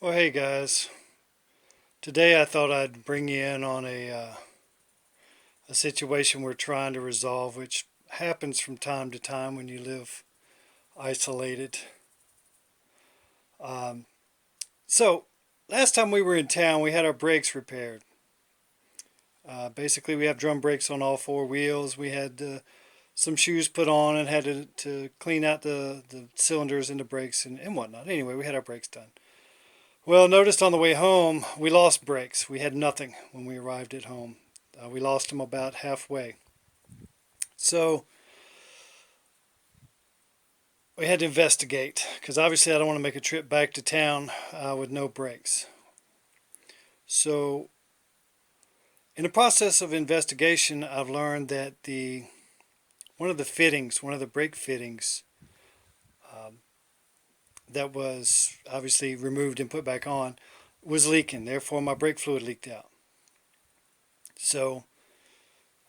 Well, hey guys. Today I thought I'd bring you in on a situation we're trying to resolve, which happens from time to time when you live isolated. Um, so, last time we were in town, we had our brakes repaired. Basically, we have drum brakes on all four wheels. We had some shoes put on and had to clean out the cylinders and the brakes and whatnot. Anyway, we had our brakes done. Well, noticed on the way home, we lost brakes. We had nothing when we arrived at home. We lost them about halfway. So we had to investigate because obviously I don't want to make a trip back to town with no brakes. So in the process of investigation, I've learned that the one of the fittings, one of the brake fittings um, that was obviously removed and put back on was leaking. Therefore, my brake fluid leaked out. So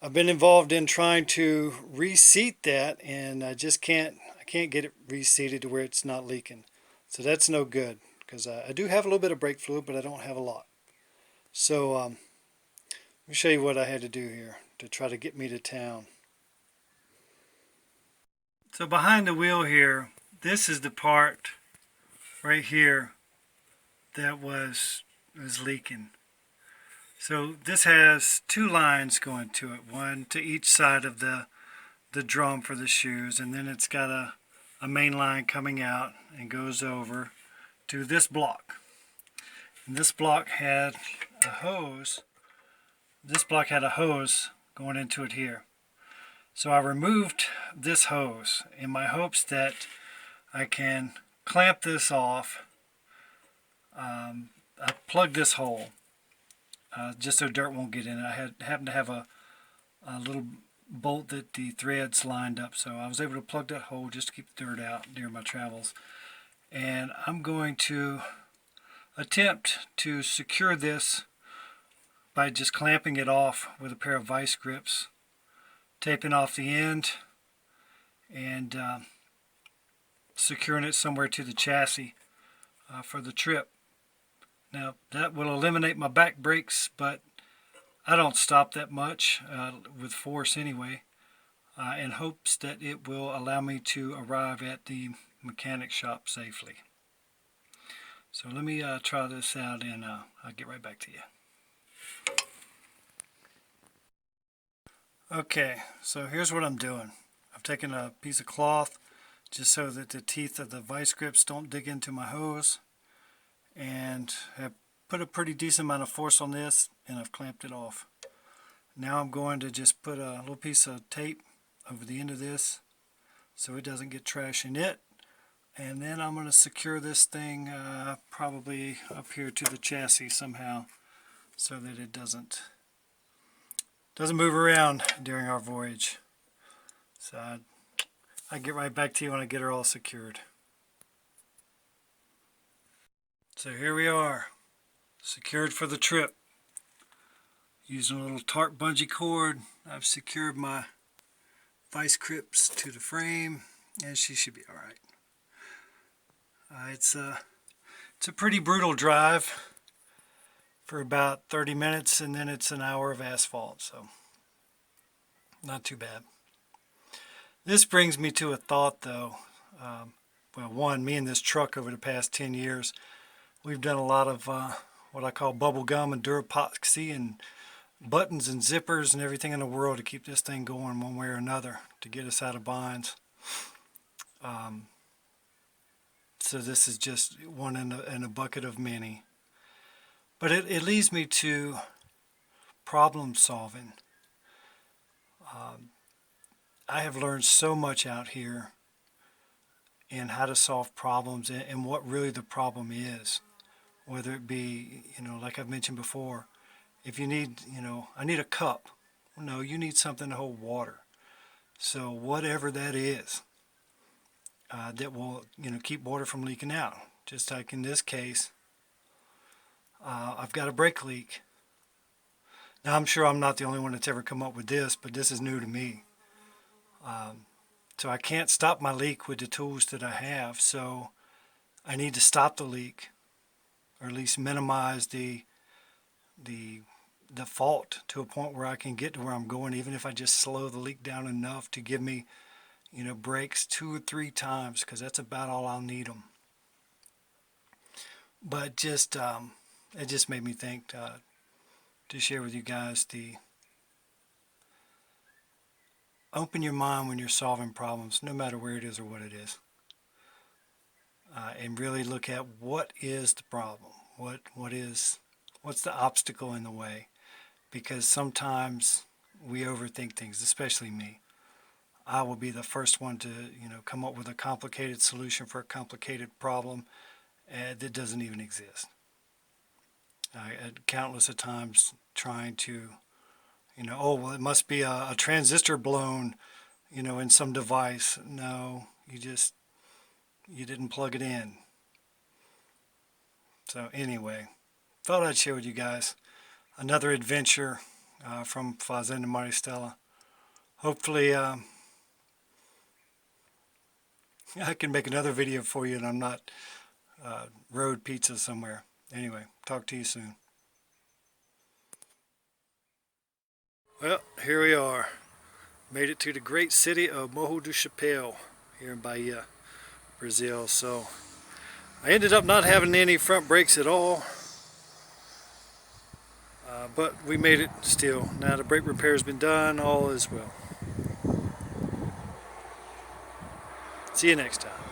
I've been involved in trying to reseat that, and I can't get it reseated to where it's not leaking. So that's no good because I do have a little bit of brake fluid, but I don't have a lot. So let me show you what I had to do here to try to get me to town. So behind the wheel here, this is the part right here that was leaking. So this has two lines going to it, one to each side of the drum for the shoes, and then it's got a main line coming out and goes over to this block. And this block had a hose. This block had a hose going into it here. So I removed this hose in my hopes that I can clamp this off. I plugged this hole just so dirt won't get in it. Happened to have a little bolt that the threads lined up, so I was able to plug that hole just to keep the dirt out during my travels. And I'm going to attempt to secure this by just clamping it off with a pair of vice grips, taping off the end, and securing it somewhere to the chassis for the trip. Now that will eliminate my back brakes, but I don't stop that much with force anyway, in hopes that it will allow me to arrive at the mechanic shop safely. So let me try this out, and I'll get right back to you. Okay, so here's what I'm doing. I've taken a piece of cloth just so that the teeth of the vice grips don't dig into my hose, and have put a pretty decent amount of force on this, and I've clamped it off. Now I'm going to just put a little piece of tape over the end of this so it doesn't get trash in it, and then I'm going to secure this thing probably up here to the chassis somehow so that it doesn't move around during our voyage. So I get right back to you when I get her all secured. So here we are, secured for the trip. Using a little tart bungee cord, I've secured my vice grips to the frame, and she should be all right. It's a pretty brutal drive for about 30 minutes, and then it's an hour of asphalt, so not too bad. This brings me to a thought, though. Well, one, me and this truck over the past 10 years, we've done a lot of what I call bubble gum and Durapoxy and buttons and zippers and everything in the world to keep this thing going one way or another to get us out of binds. So this is just one in a bucket of many. But it leads me to problem solving. I have learned so much out here in how to solve problems and what really the problem is. Whether it be, like I've mentioned before, if you need, I need a cup. No, you need something to hold water. So whatever that is, that will, keep water from leaking out. Just like in this case, I've got a brake leak. Now I'm sure I'm not the only one that's ever come up with this, but this is new to me. So I can't stop my leak with the tools that I have, so I need to stop the leak, or at least minimize the fault to a point where I can get to where I'm going, even if I just slow the leak down enough to give me, breaks 2 or 3 times, because that's about all I'll need them. But just it just made me think to share with you guys the open your mind when you're solving problems, no matter where it is or what it is, and really look at what is the problem, what's the obstacle in the way, because sometimes we overthink things, especially me. I will be the first one to come up with a complicated solution for a complicated problem that doesn't even exist. Countless of times trying to, oh, well, it must be a transistor blown, in some device. No, you didn't plug it in. So anyway, thought I'd share with you guys another adventure from Fazenda Maristella. Hopefully I can make another video for you and I'm not road pizza somewhere. Anyway, talk to you soon. Well, here we are. Made it to the great city of Morro do Chapéu here in Bahia, Brazil. So I ended up not having any front brakes at all, but we made it still. Now the brake repair has been done, all is well. See you next time.